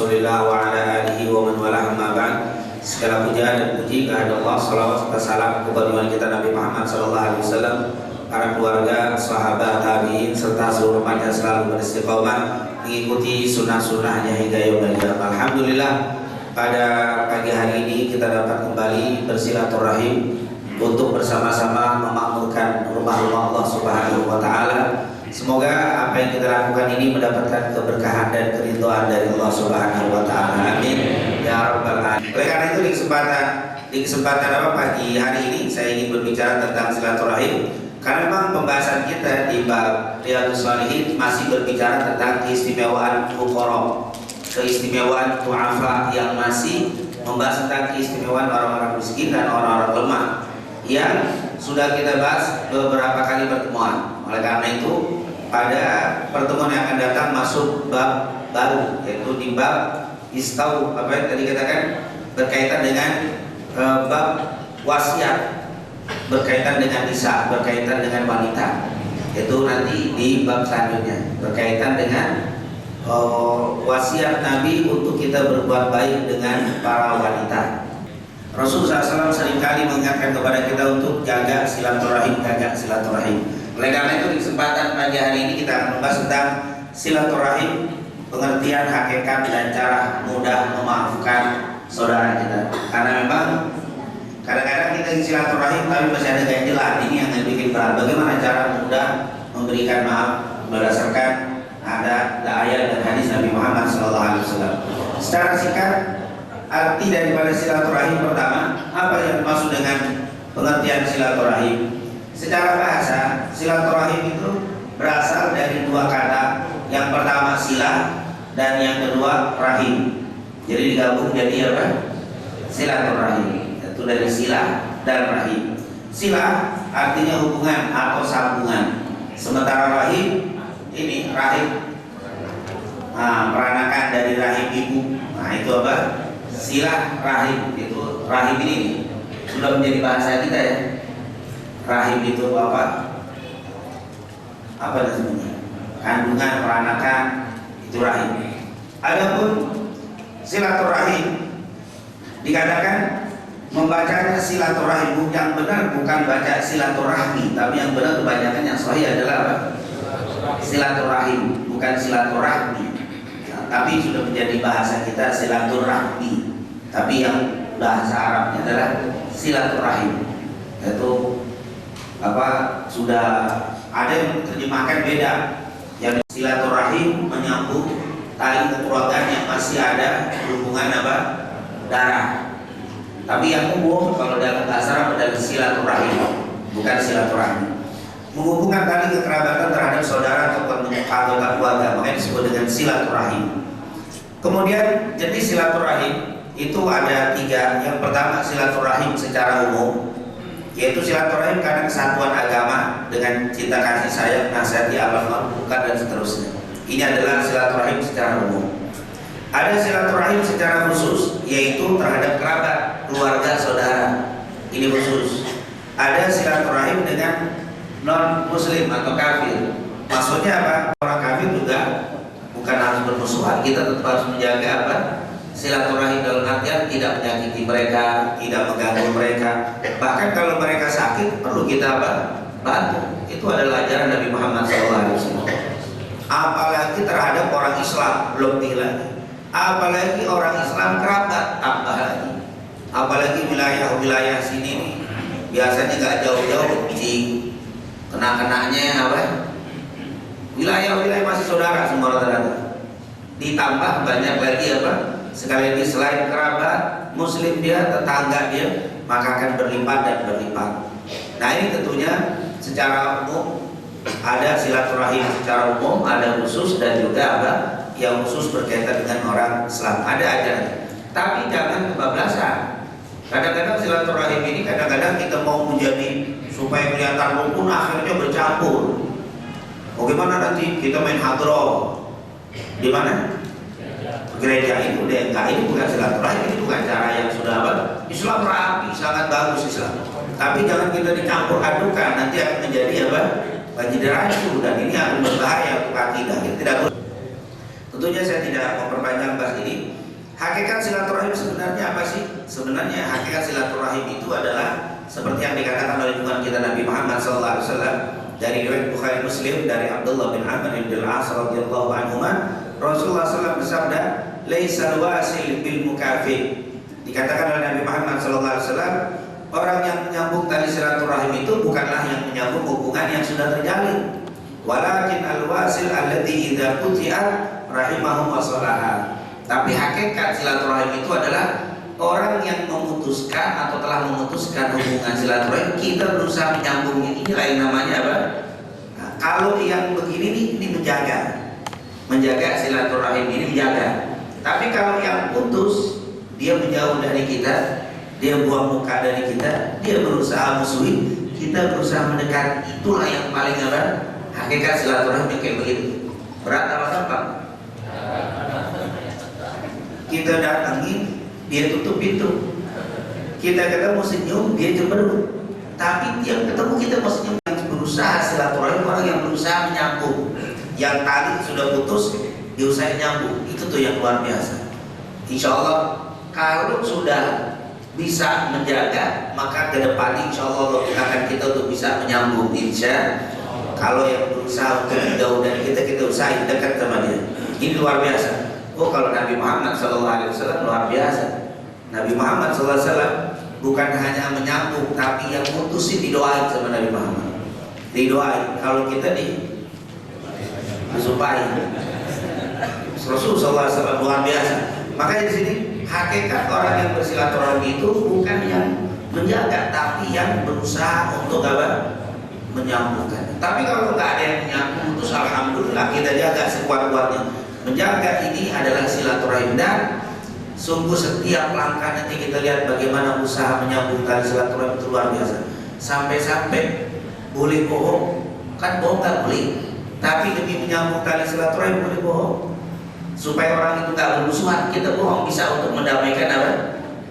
Rasulillah wa ala alihi wa man wala amma ba'd. Segala puja dan puji kehadirat Allah, salawat serta salam kepada junjungan kita Nabi Muhammad sallallahu alaihi wasallam, para keluarga, sahabat, tabi'in serta seluruh umat yang selalu beristiqomah mengikuti sunnah-sunnahnya hingga yaumil qiyamah. Alhamdulillah, pada pagi hari ini kita dapat kembali bersilaturahim untuk bersama-sama memakmurkan rumah-rumah Allah Subhanahu wa taala. Semoga apa yang kita lakukan ini mendapatkan keberkahan dan keridhaan dari Allah Subhanahu wa taala. Amin ya rabbal alamin. Oleh karena itu di kesempatan pagi hari ini saya ingin berbicara tentang silaturahim, karena memang pembahasan kita di bab Riyadhus Shalihin masih berbicara tentang keistimewaan fuqara, keistimewaan du'afa, yang masih membahas tentang keistimewaan orang-orang miskin dan orang-orang lemah yang sudah kita bahas beberapa kali pertemuan. Oleh karena itu pada pertemuan yang akan datang masuk bab baru, yaitu di bab istau, apa yang tadi katakan berkaitan dengan bab wasiat, berkaitan dengan nisa, berkaitan dengan wanita, yaitu nanti di bab selanjutnya berkaitan dengan wasiat Nabi untuk kita berbuat baik dengan para wanita. Rasulullah SAW seringkali mengingatkan kepada kita untuk jaga silaturahim, jaga silaturahim. Oleh karena itu di kesempatan pagi hari ini kita akan membahas tentang silaturahim, pengertian, hakikat dan cara mudah memaafkan saudara kita. Karena memang kadang-kadang kita silaturahim tapi masih ada ganjelan, ini yang bikin berat. Bagaimana cara mudah memberikan maaf berdasarkan ada ayat dan hadis Nabi Muhammad SAW. Secara singkat, arti daripada silaturahim pertama, apa yang dimaksud dengan pengertian silaturahim? Secara bahasa, silaturahim itu berasal dari dua kata. Yang pertama silah dan yang kedua rahim. Jadi digabung jadi apa? Silaturahim. Itu dari silah dan rahim. Silah artinya hubungan atau sambungan. Sementara rahim ini rahim, peranakan dari rahim ibu. Nah itu apa? Silah rahim. Itu rahim ini sudah menjadi bahasa kita ya. Rahim itu apa? Apa namanya? Kandungan, peranakan, itu rahim. Adapun silaturahim dikatakan membacanya silaturahim yang benar bukan baca silaturahmi, tapi yang benar kebanyakan yang sahih adalah apa? Silaturahim, bukan silaturahmi. Nah, tapi sudah menjadi bahasa kita silaturahmi, tapi yang bahasa Arabnya adalah silaturahim. Yaitu sudah ada yang terjemahkan beda, yang silaturahim menyambung tali kekeluargaan yang masih ada hubungan darah. Tapi yang umum kalau dalam bahasa Arab adalah silaturahim, bukan silaturahim. Menghubungkan tali kekerabatan terhadap saudara atau anggota keluarga, makanya disebut dengan silaturahim. Kemudian jenis silaturahim itu ada tiga. Yang pertama silaturahim secara umum, yaitu silaturahim karena kesatuan agama dengan cinta kasih sayang, nasihati, amal ma'ruf dan seterusnya. Ini adalah silaturahim secara umum. Ada silaturahim secara khusus, yaitu terhadap kerabat, keluarga, saudara. Ini khusus. Ada silaturahim dengan non muslim atau kafir. Maksudnya apa? Orang kafir juga bukan harus bermusuhan, kita tetap harus menjaga silaturahim dalam artian tidak menyakiti mereka, tidak mengganggu mereka. Bahkan kalau mereka sakit perlu kita bantu. Itu adalah ajaran Nabi Muhammad SAW. Apalagi terhadap orang Islam, belum lagi. Apalagi orang Islam kerabat, tambah lagi. Apalagi wilayah-wilayah sini nih, biasanya nggak jauh-jauh di kena-kenanya wilayah-wilayah masih saudara semua rata-rata. Ditambah banyak lagi sekali lagi selain kerabat, muslim dia, tetangga dia, maka akan berlipat dan berlipat. Nah ini tentunya secara umum ada silaturahim secara umum, ada khusus dan juga yang khusus berkaitan dengan orang Islam. Ada aja. Tapi jangan kebablasan. Kadang-kadang silaturahim ini kadang-kadang kita mau menjadi supaya kelihatan rukun, akhirnya bercampur. Bagaimana nanti kita main hadroh? Di mana? Gereja itu ini bukan silaturahim, ini bukan cara yang sudah Islam rapi, sangat bagus Islam. Tapi jangan kita dicampur adukan, nanti akan menjadi bagi deracu, dan ini akan berbahaya untuk akidah. Tidak boleh. Tentunya saya tidak memperpanjang bahas ini. Hakikat silaturahim sebenarnya apa sih? Sebenarnya hakikat silaturahim itu adalah seperti yang dikatakan oleh junjungan kita Nabi Muhammad SAW dari riwayat Bukhari Muslim dari Abdullah bin Amr bin Al-As radhiyallahu anhu, Rasulullah SAW bersabda, "Laisal wasil bil mukafi." Dikatakan oleh Nabi Muhammad SAW, orang yang menyambung tali silaturahim itu bukanlah yang menyambung hubungan yang sudah terjalin, walakin al-wasil alladzi idza quti'a rahimahu wa salaha. Tapi hakikat silaturahim itu adalah orang yang memutuskan atau telah memutuskan hubungan silaturahim, kita berusaha menyambungnya. Ini lain namanya apa? Nah, kalau yang begini nih, ini menjaga silaturahim ini menjaga. Tapi kalau yang putus, dia menjauh dari kita, dia buang muka dari kita, dia berusaha musuhi, kita berusaha mendekat. Itulah yang paling apa? Hakikat silaturahim yang kayak begitu. Berat apa gampang? Kita datangi, dia tutup pintu. Kita ketemu senyum, dia cemberut. Tapi yang ketemu kita mau senyum. Yang berusaha silaturahim, orang yang berusaha menyambung. Yang tadi sudah putus, diusahain nyambung. Itu tuh yang luar biasa. Insya Allah kalau sudah bisa menjaga, maka ke depan insya Allah akan kita untuk bisa menyambung. Insya kalau yang berusaha untuk menjauh dari kita, kita usahain dekat sama dia. Ini luar biasa. Oh, kalau Nabi Muhammad SAW luar biasa. Nabi Muhammad SAW bukan hanya menyambung, tapi yang putusin didoain sama Nabi Muhammad. Didoain. Kalau kita disumpahin. Rasulullah SAW luar biasa. Makanya di sini hakikat orang yang bersilaturahmi itu bukan yang menjaga, tapi yang berusaha untuk apa? Menyambungkan. Tapi kalau nggak ada yang menyambung, terus alhamdulillah kita jaga sekuat-kuatnya. Menjaga ini adalah silaturahim, dan sungguh setiap langkah nanti kita lihat bagaimana usaha menyambung tali silaturahim itu luar biasa. Sampai-sampai boleh bohong, kan bohong nggak boleh, tapi demi menyambung tali silaturahim boleh bohong supaya orang itu nggak bermusuhan. Kita bohong bisa untuk mendamaikan apa?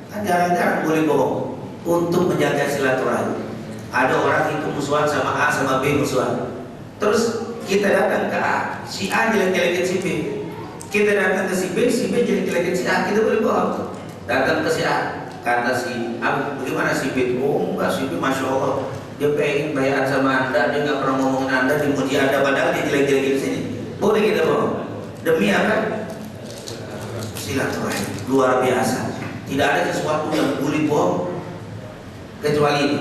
Kan jarang-jarang boleh bohong untuk menjaga silaturahim. Ada orang itu musuhan sama A sama B musuhan, terus kita datang ke A, si A jelek-jelekin si B. Kita datang ke si B jelek-jelekin si A, kita boleh bohong. Datang ke si A, kata si A, bagaimana si B? Oh enggak, si B Masya Allah, dia pengen bayar sama Anda, dia nggak pernah ngomongin Anda, dimuji Anda, padahal dia jelek-jelekin sini. Boleh kita bohong? Demi apa? Silaturahim, luar biasa. Tidak ada sesuatu yang boleh bohong kecuali ini.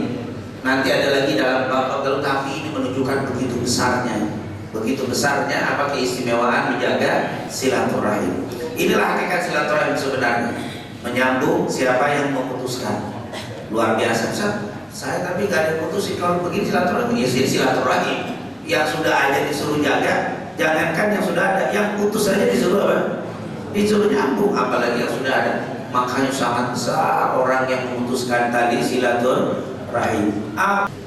Nanti ada lagi dalam bab tapi ini menunjukkan begitu besarnya apa keistimewaan menjaga silaturahim. Inilah hakikat silaturahim sebenarnya, menyambung siapa yang memutuskan. Luar biasa. Saya tapi gak ada putusin, kalau begini silaturahim, ya silaturahim. Yang sudah aja disuruh jaga, jangankan yang sudah ada, yang putus saja disuruh apa? Disuruh nyambung, apalagi yang sudah ada. Makanya sangat besar orang yang memutuskan tali silaturahim.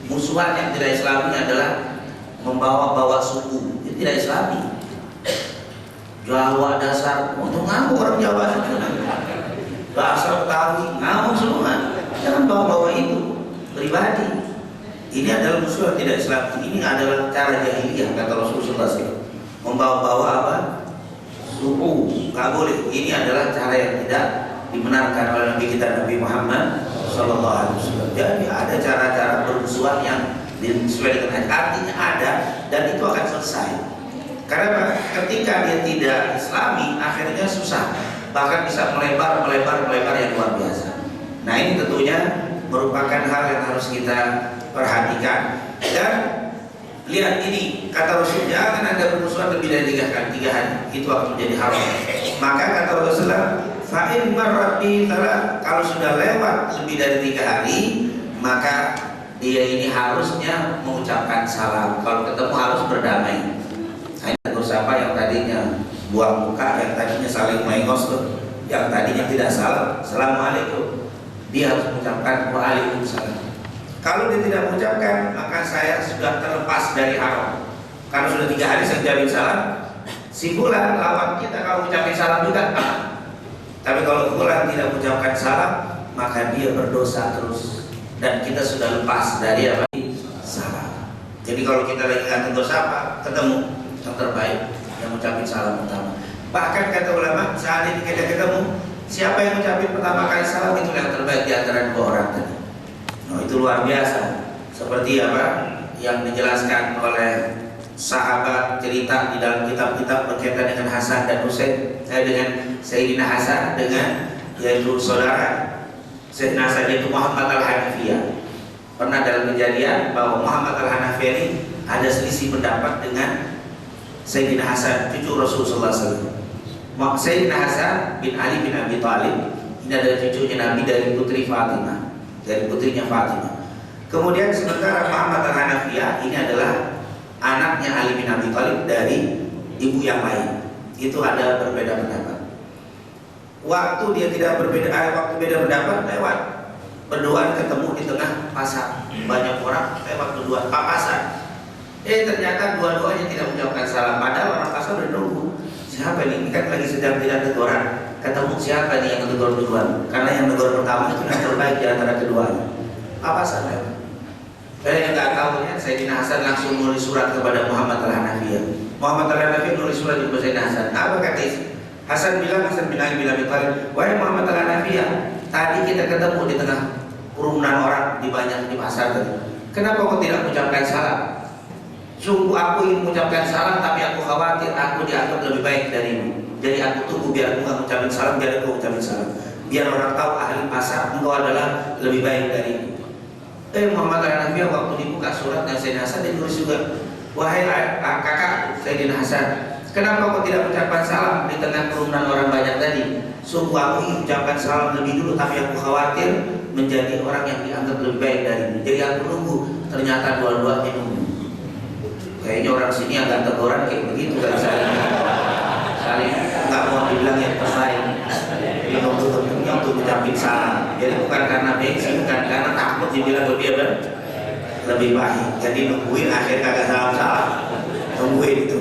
Musuhan yang tidak Islami adalah membawa-bawa suku, itu tidak Islami. Jawa dasar, untuk ngamuk orang Jawa itu, dasar Betawi ngamuk semua. Jangan bawa-bawa itu pribadi. Ini adalah musuh yang tidak Islami. Ini adalah cara jahiliyah kata Rasulullah SAW. Membawa-bawa apa? Suku, nggak boleh. Ini adalah cara yang tidak dibenarkan oleh Nabi kita Nabi Muhammad SAW. Jadi ada cara-cara bermusuhan yang sesuai dengan artinya ada, dan itu akan selesai. Karena ketika dia tidak Islami, akhirnya susah, bahkan bisa melebar yang luar biasa. Nah ini tentunya merupakan hal yang harus kita perhatikan. Dan lihat ini kata Rasul, jangan ada bermusuhan lebih dari 3 hari, itu akan menjadi haram. Maka kata Rasulullah, fa'in marrabi, kalau sudah lewat lebih dari 3 hari, maka dia ini harusnya mengucapkan salam. Kalau ketemu harus berdamai. Hanya bersapa yang tadinya buang muka, yang tadinya saling mengos, yang tadinya tidak salam, assalamualaikum, dia harus mengucapkan waalaikumsalam. Kalau dia tidak mengucapkan, maka saya sudah terlepas dari haram. Karena sudah 3 hari saya ucapin salam. Si fulan lawan kita kalau ucapin salam juga aman. Tapi kalau fulan tidak mengucapkan salam, maka dia berdosa terus. Dan kita sudah lepas dari apa? Salam. Jadi kalau kita lagi nggak tegur sapa, ketemu yang terbaik yang mengucapkan salam pertama. Bahkan kata ulama, saat ini kita ketemu, Siapa yang mengucapkan pertama kali salam itu yang terbaik di antara dua orang tadi. Nah, itu luar biasa. Seperti apa yang dijelaskan oleh sahabat cerita di dalam kitab-kitab berkaitan dengan Hasan dan Husain, dengan Sayyidina Hasan dengan yaitu saudara Sayyidina Hasan yaitu Muhammad Al-Hanafiyah. Pernah dalam kejadian bahwa Muhammad Al-Hanafiyah ini ada selisih pendapat dengan Sayyidina Hasan cucu Rasulullah SAW. Sayyidina Hasan bin Ali bin Abi Thalib ini adalah cucunya Nabi dari putri Fatimah, dari putrinya Fatimah. Kemudian sementara Muhammad Al-Hanafiyah ini adalah anaknya Ali bin Abi Thalib dari ibu yang lain. Itu ada berbeda pendapat. Waktu dia tidak berbeda, waktu beda pendapat lewat berduaan ketemu di tengah pasar, banyak orang lewat berduaan papasan. Ternyata dua-duanya tidak mengucapkan salam. Padahal orang pasar bernunggu. Siapa ini? Kan lagi sedang tidak teguran. Ketemu siapa nih yang tegur duluan? Karena yang tegur pertama itu yang terbaik di antara keduanya. Papasan lewat. Yang nggak tahunya Sayyidina Hasan langsung nulis surat kepada Muhammad Al-Hanafiyah. Muhammad Al-Hanafiyah nulis surat kepada Sayyidina Hasan. Apa kata Hasan bilang, Hasan bin Ali bin Abi Thalib, wahai Muhammad Al-Hanafiyah, tadi kita ketemu di tengah kerumunan orang di banyak di pasar tadi. Kenapa kau tidak mengucapkan salam? Sungguh aku ingin mengucapkan salam, tapi aku khawatir aku dianggap lebih baik darimu. Jadi aku tunggu biar aku nggak mengucapkan salam, biar aku mengucapkan salam. Biar orang tahu ahli pasar engkau adalah lebih baik darimu. Muhammad Al-Hanafiyah waktu dibuka surat dan Sayyidina Hasan dia tulis juga, wahai kakak Sayyidina Hasan, kenapa kau tidak mengucapkan salam di tengah kerumunan orang banyak tadi? Sungguh aku ingin mengucapkan salam lebih dulu, tapi aku khawatir menjadi orang yang dianggap lebih baik darimu. Jadi aku nunggu, ternyata dua-duanya nunggu. Kayaknya orang sini agak teguran kayak begitu kan, saling nggak mau dibilang yang terbaik. Ini untuk mengucapkan salam. Jadi bukan karena bensin, bukan karena takut dibilang lebih baik. Jadi nungguin akhirnya kagak salam-salam, nungguin itu.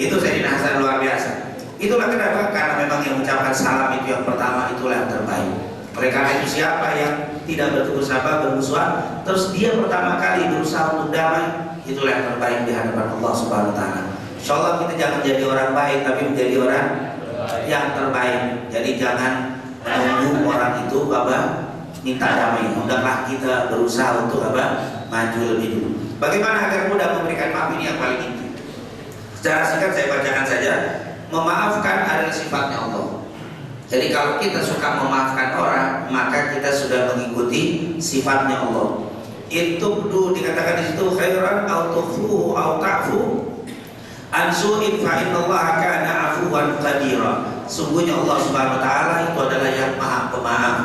Itu Sayyidina Hasan luar biasa. Itulah kenapa, karena memang yang mengucapkan salam itu yang pertama, itulah yang terbaik. Oleh karena itu siapa yang tidak bertegur sapa bermusuhan, terus dia pertama kali berusaha untuk damai, itulah yang terbaik di hadapan Allah Subhanahu Wa Taala. Insyaallah kita jangan jadi orang baik, tapi menjadi orang yang terbaik. Jadi jangan menunggu orang itu minta damai. Hendaklah kita berusaha untuk maju lebih dulu. Bagaimana agar mudah memberikan maaf, ini yang paling inti. Secara singkat saya bacakan saja. Memaafkan adalah sifatnya Allah. Jadi kalau kita suka memaafkan orang, maka kita sudah mengikuti sifatnya Allah. Itu dikatakan di situ khairan au tukhfuhu au ta'fu an su'in fa innallaha kana 'afuwan qadira. Sungguhnya Allah Subhanahu wa taala itu adalah yang Maha Pemaaf.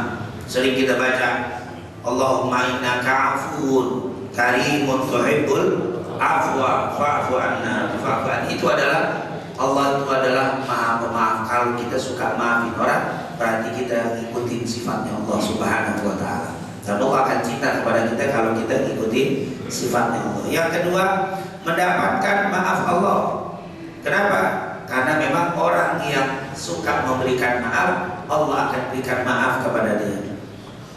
Sering kita baca Allahumma innaka 'afuwun karimun tuhibbul afwa fa'fu anna. Itu adalah Allah itu adalah Maha Pemaaf. Kalau kita suka maafin orang, berarti kita ikutin sifatnya Allah Subhanahu wa taala. Dan Allah akan cinta kepada kita kalau kita ikuti sifatnya Allah. Yang kedua, mendapatkan maaf Allah. Kenapa? Karena memang orang yang suka memberikan maaf, Allah akan berikan maaf kepada dia.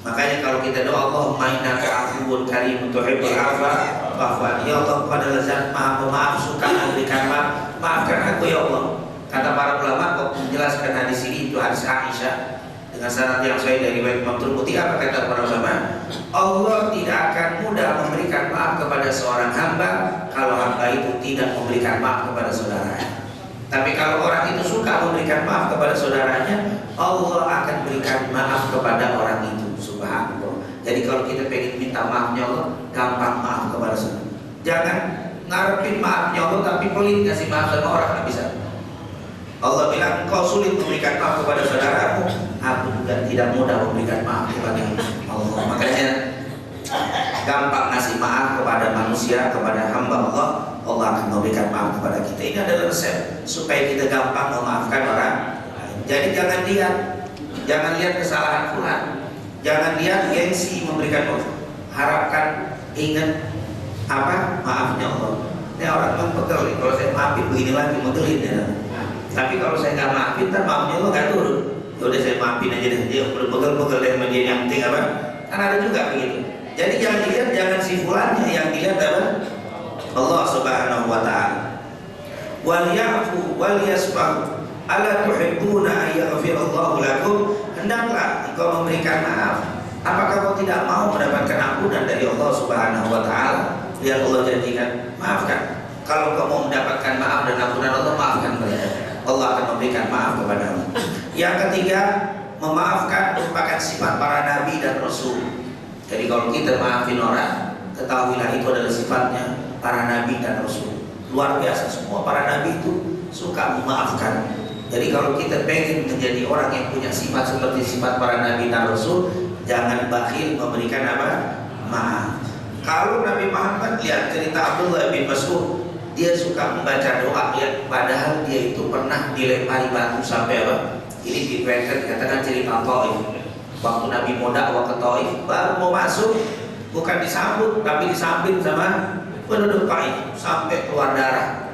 Makanya kalau kita doa Allahumma innaka 'afuwun karimun tuhibbul 'afwa fa'fu anni. Ya Allah, Engkau adalah Zat Maha Pemaaf, suka memberikan maaf. Maafkan aku ya Allah. Kata para ulama kok menjelaskan hadis ini, itu hadis Aisyah dengan sanad yang sahih dari Imam Tirmidzi. Apa kata para ulama? Allah tidak akan mudah memberikan maaf kepada seorang hamba kalau hamba itu tidak memberikan maaf kepada saudaranya. Tapi kalau orang itu suka memberikan maaf kepada saudaranya, Allah akan berikan maaf kepada orang itu. Subhanallah. Jadi kalau kita pengen minta maafnya Allah, gampang maaf kepada saudara. Jangan ngarepin maafnya Allah tapi pelit ngasih maaf sama orang, nggak bisa. Allah bilang kau sulit memberikan maaf kepada saudaramu, aku juga tidak mudah memberikan maaf kepada Allah. Makanya gampang ngasih maaf kepada manusia, kepada hamba Allah, Allah akan memberikan maaf kepada kita. Ini adalah resep supaya kita gampang memaafkan orang lain. Jadi jangan lihat kesalahan fulan, jangan lihat gengsi memberikan maaf. Harapkan ingat maafnya Allah. Ini orang memang pegel, kalau saya maafin begini lagi modelin ya. Tapi kalau saya nggak maafin, ntar maafnya Allah nggak turun. Ya udah saya maafin aja deh, dia pegel-pegel deh sama dia, yang penting apa? Kan ada juga begitu. Jadi jangan dilihat, jangan si fulannya, yang dilihat apa? Allah Subhanahu wa taala. Wal ya'fu wal yasfahu. Ala tuhibbuna an yaghfirallahu lakum? hendaklah engkau memberikan maaf. Apakah kau tidak mau mendapatkan ampunan dari Allah Subhanahu wa taala? Yang Allah janjikan, maafkan. Kalau kau mau mendapatkan maaf dan ampunan Allah, maafkan mereka. Allah akan memberikan maaf kepadamu. Yang ketiga, memaafkan merupakan sifat para nabi dan rasul. Jadi kalau kita maafin orang, ketahuilah itu adalah sifatnya para nabi dan rasul. Luar biasa, semua para nabi itu suka memaafkan. Jadi kalau kita pengen menjadi orang yang punya sifat seperti sifat para nabi dan rasul, jangan bakhil memberikan apa? Maaf. Kalau Nabi Muhammad, lihat cerita Abdullah bin Mas'ud, dia suka membaca doa ya, padahal dia itu pernah dilempari batu sampai apa? Ini dikatakan cerita Taif. Waktu Nabi mau dakwah ke Taif, baru mau masuk, bukan disambut tapi disambit sama penduduk Taif sampai keluar darah.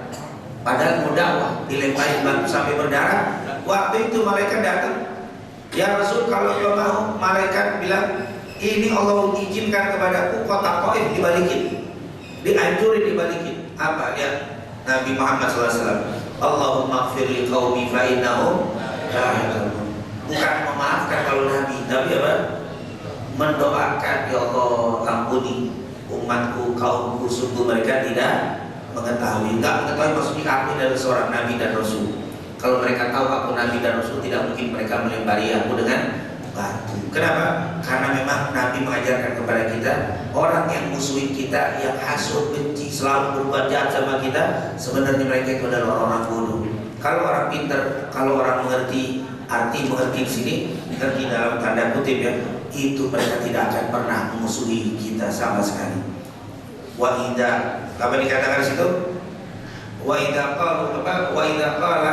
Padahal mau dakwah, dilempari batu sampai berdarah. Waktu itu malaikat datang, ya Rasul, kalau kau mau, malaikat bilang, ini Allah izinkan kepadaku kota Taif dibalikin, dihancurin, dibalikin. Apa ya? Nabi Muhammad SAW, Allahumma gfir li qaumi fa innahum la ya'lamun. Bukan memaafkan kalau Nabi, tapi apa? Mendoakan, ya Allah ampuni umatku, kaumku, sungguh mereka tidak mengetahui. Enggak mengetahui maksudnya aku adalah seorang Nabi dan Rasul. Kalau mereka tahu aku Nabi dan Rasul, tidak mungkin mereka melempari aku dengan batu. Kenapa? Karena memang Nabi mengajarkan kepada kita, orang yang musuhin kita, yang hasut, benci, selalu berbuat jahat sama kita, sebenarnya mereka itu adalah orang bodoh. Kalau orang pintar, kalau orang mengerti arti mengerti di sini, mengerti dalam tanda kutip ya, itu mereka tidak akan pernah memusuhi kita sama sekali. Wa idza, apa dikatakan di situ? Wa idza qala,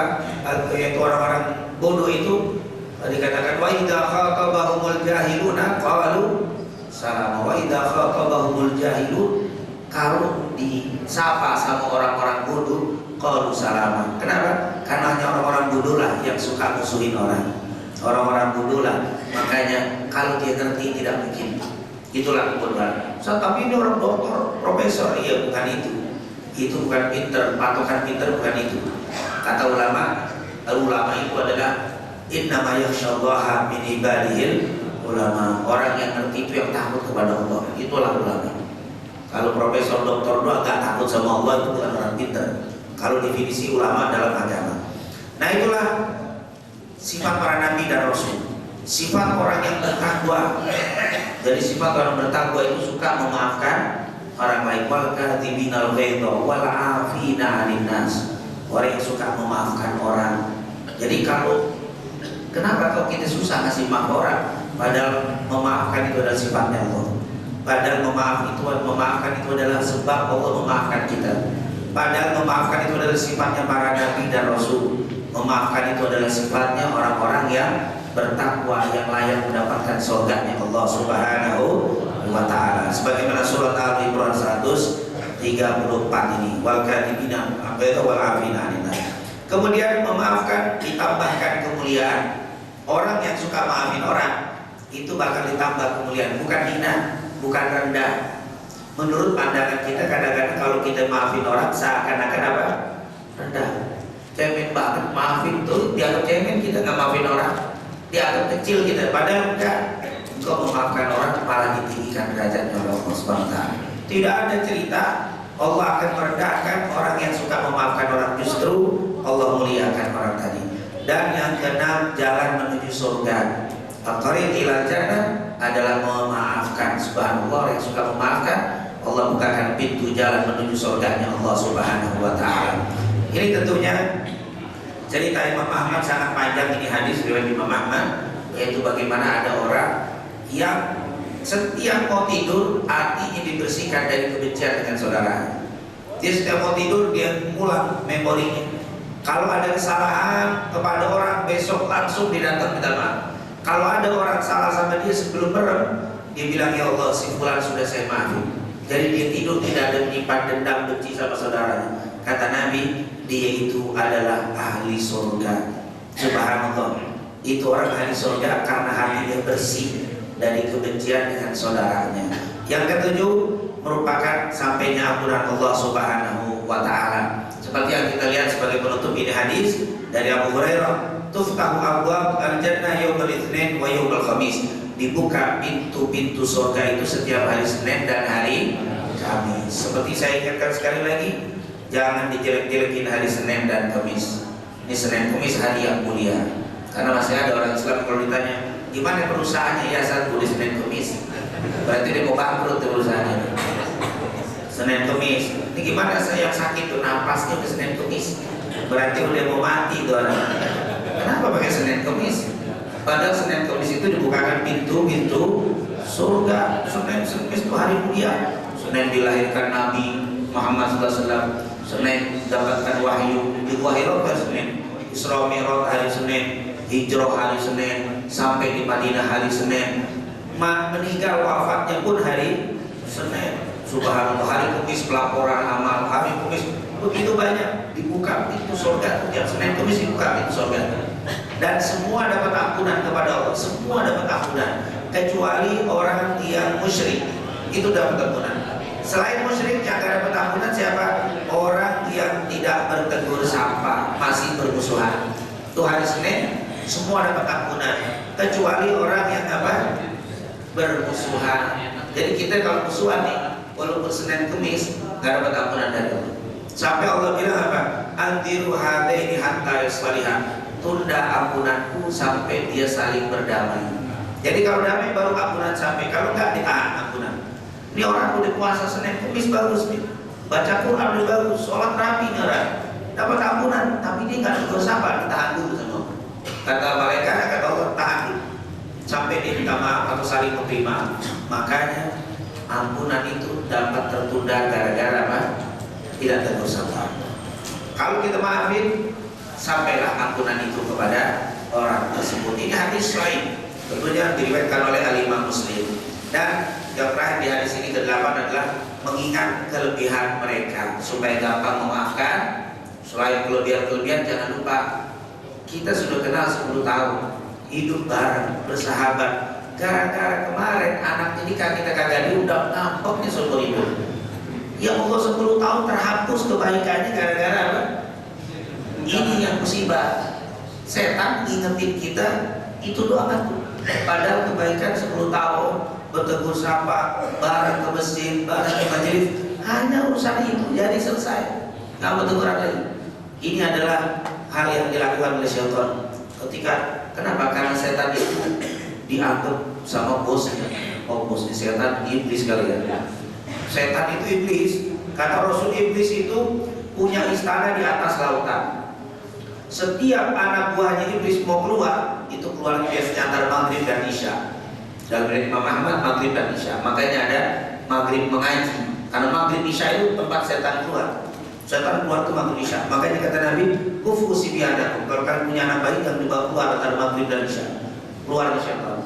yaitu orang-orang bodoh itu dikatakan wa idza khatabahumul jahiluna qalu salama. Wa idza khatabahumul jahilun, kalau disapa sama orang-orang bodoh, qalu salama. Kenapa? Karena hanya orang-orang bodoh lah yang suka musuhin orang. Orang-orang bodoh lah, makanya kalau dia ngerti tidak mungkin. Itulah kebodohan. Tapi ini orang doktor, profesor, iya bukan itu. Itu bukan pinter, patokan pinter bukan itu. Kata ulama itu adalah innama yakhsyallaha min ibadihil ulama. Orang yang ngerti itu yang takut kepada Allah. Itulah ulama. Kalau profesor, doktor doang gak takut sama Allah, itu bukan orang pinter. Kalau definisi ulama dalam agama. Nah itulah sifat para nabi dan rasul. Sifat orang yang bertakwa. Jadi sifat orang bertakwa itu suka memaafkan orang lain. Wal katibinal ghaidha wal afina 'anil nas. Orang yang suka memaafkan orang. Jadi kenapa kalau kita susah ngasih maaf orang? Padahal memaafkan itu adalah sifatnya Allah. Padahal memaafkan itu adalah sebab Allah memaafkan kita. Padahal memaafkan itu adalah sifatnya para nabi dan rasul. Memaafkan itu adalah sifatnya orang-orang yang bertakwa, yang layak mendapatkan surganya Allah Subhanahu wa taala. Sebagaimana surat Al-Imran 134 ini, wal katibina wal afina 'anil nas. Kemudian memaafkan ditambahkan kemuliaan. Orang yang suka maafin orang itu bakal ditambah kemuliaan, bukan hina, bukan rendah. Menurut pandangan kita kadang-kadang kalau kita maafin orang seakan-akan apa? Rendah. Cemen banget, maafin tuh dianggap cemen, kita nggak maafin orang, dianggap kecil kita. Padahal enggak. Engkau memaafkan orang malah ditinggikan derajatnya oleh Allah Subhanahu wa taala. Tidak ada cerita Allah akan merendahkan orang yang suka memaafkan orang, justru Allah muliakan orang tadi. Dan yang keenam, jalan menuju surga. At-thariq ilal jannah adalah memaafkan. Subhanallah, yang suka memaafkan, Allah bukakan pintu jalan menuju surganya Allah Subhanahu wa taala. Ini tentunya cerita Imam Ahmad sangat panjang, ini hadis riwayat Imam Ahmad, yaitu bagaimana ada orang yang setiap mau tidur hatinya dibersihkan dari kebencian dengan saudaranya. Dia setiap mau tidur dia ulang memorinya. Kalau ada kesalahan kepada orang, besok langsung dia datang minta maaf. Kalau ada orang salah sama dia sebelum merem, dia bilang ya Allah si fulan sudah saya maafin. Jadi dia tidur tidak ada menyimpan dendam benci sama saudaranya. Kata Nabi, dia itu adalah ahli surga. Subhanallah. Itu orang ahli surga karena hatinya bersih dari kebencian dengan saudaranya. Yang ketujuh, merupakan sampainya ampunan Allah Subhanahu wa taala. Seperti yang kita lihat sebagai penutup ini hadis dari Abu Hurairah, tuftahu abwab al-jannah yaumul itsnin wa yaumul khamis. Dibuka pintu-pintu surga itu setiap hari Senin dan hari Kamis. Seperti saya ingatkan sekali lagi, jangan dijelek-jelekin hari Senin dan Kamis. Ini Senin Kamis hari yang mulia. Karena masih ada orang Islam kalau ditanya, gimana perusahaannya? Ya, saya tulis Senin Kamis. Berarti dia mau bangkrut perusahaannya. Senin Kamis. Ini gimana saya yang sakit tuh napasnya ke Senin Kamis? Berarti udah mau mati tuh orang. Kenapa pakai Senin Kamis? Padahal Senin Kamis itu dibukakan pintu-pintu surga. Senin Kamis itu hari mulia. Senin dilahirkan Nabi Muhammad SAW. Senin dapatkan wahyu. Wahyu hari Senin. Isra Mi'raj hari Senin. Hijrah hari Senin. Sampai di Madinah hari Senin. Meninggal wafatnya pun hari Senin. Subhanallah, hari Kamis pelaporan amal, hari Kamis begitu banyak dibuka pintu surga. Tiap Senin Kamis dibuka pintu surga. Dan semua dapat ampunan kepada Allah. Semua dapat ampunan kecuali orang yang musyrik, itu dapat ampunan. Selain musyrik yang tidak dapat ampunan siapa? Orang yang tidak bertegur sapa, masih bermusuhan. Itu hari Senin semua dapat ampunan kecuali orang yang apa? Bermusuhan. Jadi kita kalau musuhan nih, walaupun Senin Kamis nggak dapat ampunan dari Allah. Sampai Allah bilang apa? Antiru hadaini hatta yasliha. Tunda ampunanku sampai dia saling berdamai. Jadi kalau damai baru ampunan sampai, kalau nggak ditahan ampunan. Ini orang udah puasa Senin Kamis bagus nih, baca Quran udah bagus, sholat rapi nih orang, dapat ampunan, tapi dia nggak berdosa apa, ditahan dulu sama Allah. Kata malaikat, kata Allah, tahan dulu sampai dia minta maaf atau saling menerima. Makanya ampunan itu dapat tertunda gara-gara apa? Tidak tegur sapa. Kalau kita maafin, sampailah ampunan itu kepada orang tersebut. Ini hadis sahih, tentunya diriwayatkan oleh Al-Imam Muslim. Dan yang terakhir di hadis ini ke-8 adalah mengingat kelebihan mereka supaya gampang memaafkan. Selain kelebihan-kelebihan, jangan lupa kita sudah kenal 10 tahun, hidup bareng, bersahabat. Gara-gara kemarin anaknya nikah kita kagak diundang, nampaknya seumur hidup. Ya Allah, 10 tahun terhapus kebaikannya gara-gara apa? Ini yang musibah. Setan ingetin kita itu doang kan. Padahal kebaikan 10 tahun, bertegur sapa, bareng ke masjid, bareng ke majelis, hanya urusan itu jadi selesai. Nggak bertegur lagi. Ini adalah hal yang dilakukan oleh syaitan. Ketika kenapa? Karena setan itu dianggap sama bosnya. Oh, bosnya setan iblis kali ya. Setan itu iblis. Kata Rasul, iblis itu punya istana di atas lautan. Setiap anak buahnya iblis mau keluar, itu keluar biasanya antara maghrib dan isya. Dalam Imam Ahmad maghrib dan isya. Makanya ada maghrib mengaji. Karena maghrib isya itu tempat setan keluar. Setan keluar ke maghrib isya. Makanya kata Nabi, kufu sibiadakum. Kalau kalian punya anak bayi yang dibawa keluar antara maghrib dan isya, keluar ke setan.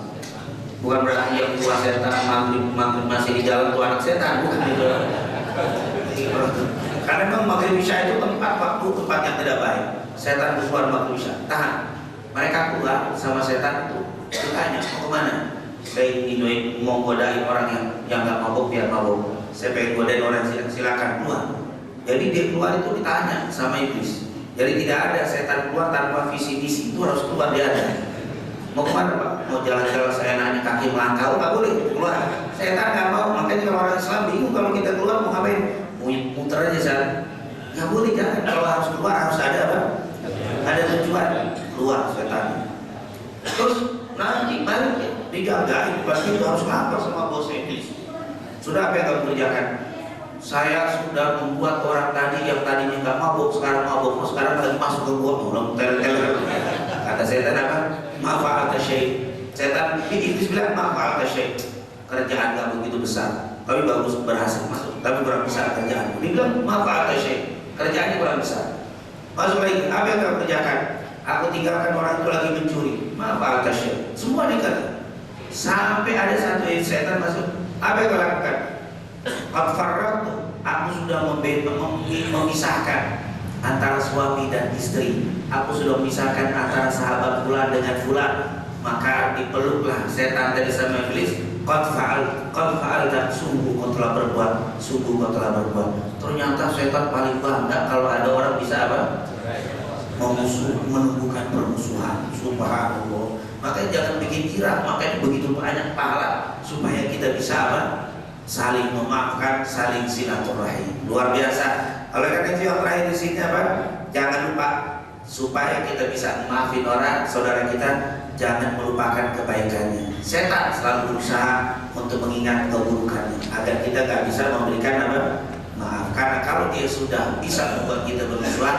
Bukan berarti yang keluar setan maghrib masih di jalan itu anak setan, bukan itu. Karena memang maghrib isya itu tempat yang tidak baik. Setan keluar maghrib isya, tahan. Mereka keluar sama setan itu ditanya mau kemana? Saya ini mau godain orang yang nggak mabuk biar mabuk. Saya pengen godain orang silakan keluar. Jadi dia keluar itu ditanya sama iblis. Jadi tidak ada setan keluar tanpa visi misi, itu harus keluar dia ada. Mau kemana Pak? Mau jalan-jalan, saya nanya kaki melangkah, nggak boleh keluar. Setan nggak mau. Makanya kalau orang Islam bingung kalau kita keluar mau ngapain? Mau muter aja sana. Nggak boleh, jangan. Kalau harus keluar harus ada apa? Ada tujuan keluar setan. Terus nanti balik dijagain, pasti itu harus lapor sama bos iblis. Sudah apa yang kamu kerjakan? Saya sudah membuat orang tadi yang tadinya nggak mabuk sekarang mabuk, sekarang lagi masuk ke gua, belum tel-tel. Kata setan apa? Ma'fa'al syai'. Setan iblis bilang ma'fa'al syai'. Kerjaan nggak begitu besar, tapi bagus berhasil masuk, tapi kurang besar kerjaan. Dia bilang ma'fa'al syai'. Kerjaannya kurang besar. Masuk lagi, apa yang kamu kerjakan? Aku tinggalkan orang itu lagi mencuri. Maaf al-kasyir. Semua dikata. Sampai ada satu setan masuk. Apa yang kau lakukan? Aku sudah memisahkan antara suami dan istri. Aku sudah memisahkan antara sahabat fulan dengan fulan. Maka dipeluklah setan dari sama iblis. qad faal dan sungguh kau telah berbuat, sungguh kau telah berbuat. Ternyata setan paling bangga kalau ada orang bisa apa? Menumbuhkan permusuhan. Subhanallah. Makanya jangan bikin kira, makanya begitu banyak pahala supaya kita bisa apa? Saling memaafkan, saling silaturahim. Luar biasa. Oleh karena itu yang terakhir di sini apa? Jangan lupa supaya kita bisa maafin orang, saudara kita, jangan melupakan kebaikannya. Setan selalu berusaha untuk mengingat keburukannya agar kita nggak bisa memberikan apa? Maaf. Karena kalau dia sudah bisa membuat kita bermusuhan,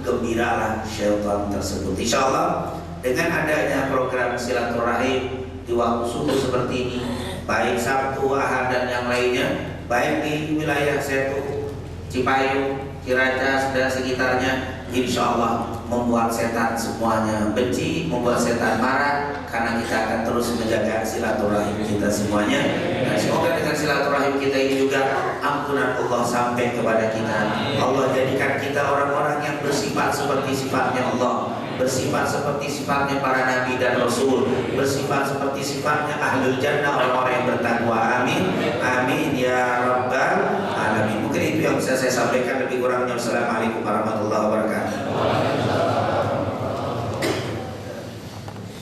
gembiralah syaitan tersebut. Insya Allah dengan adanya program silaturahim di waktu subuh seperti ini, baik Sabtu, Ahad dan yang lainnya, baik di wilayah Setu, Cipayung, Ciracas dan sekitarnya, insya Allah membuat setan semuanya benci, membuat setan marah, karena kita akan terus menjaga silaturahim kita semuanya. Dan semoga dengan silaturahim kita ini juga ampunan Allah sampai kepada kita. Allah jadikan kita orang-orang yang bersifat seperti sifatnya Allah, bersifat seperti sifatnya para nabi dan rasul, bersifat seperti sifatnya ahlul jannah, orang-orang yang bertakwa. Amin, amin ya rabbal alamin. Mungkin itu yang bisa saya sampaikan, lebih kurangnya wassalamualaikum warahmatullahi wabarakatuh.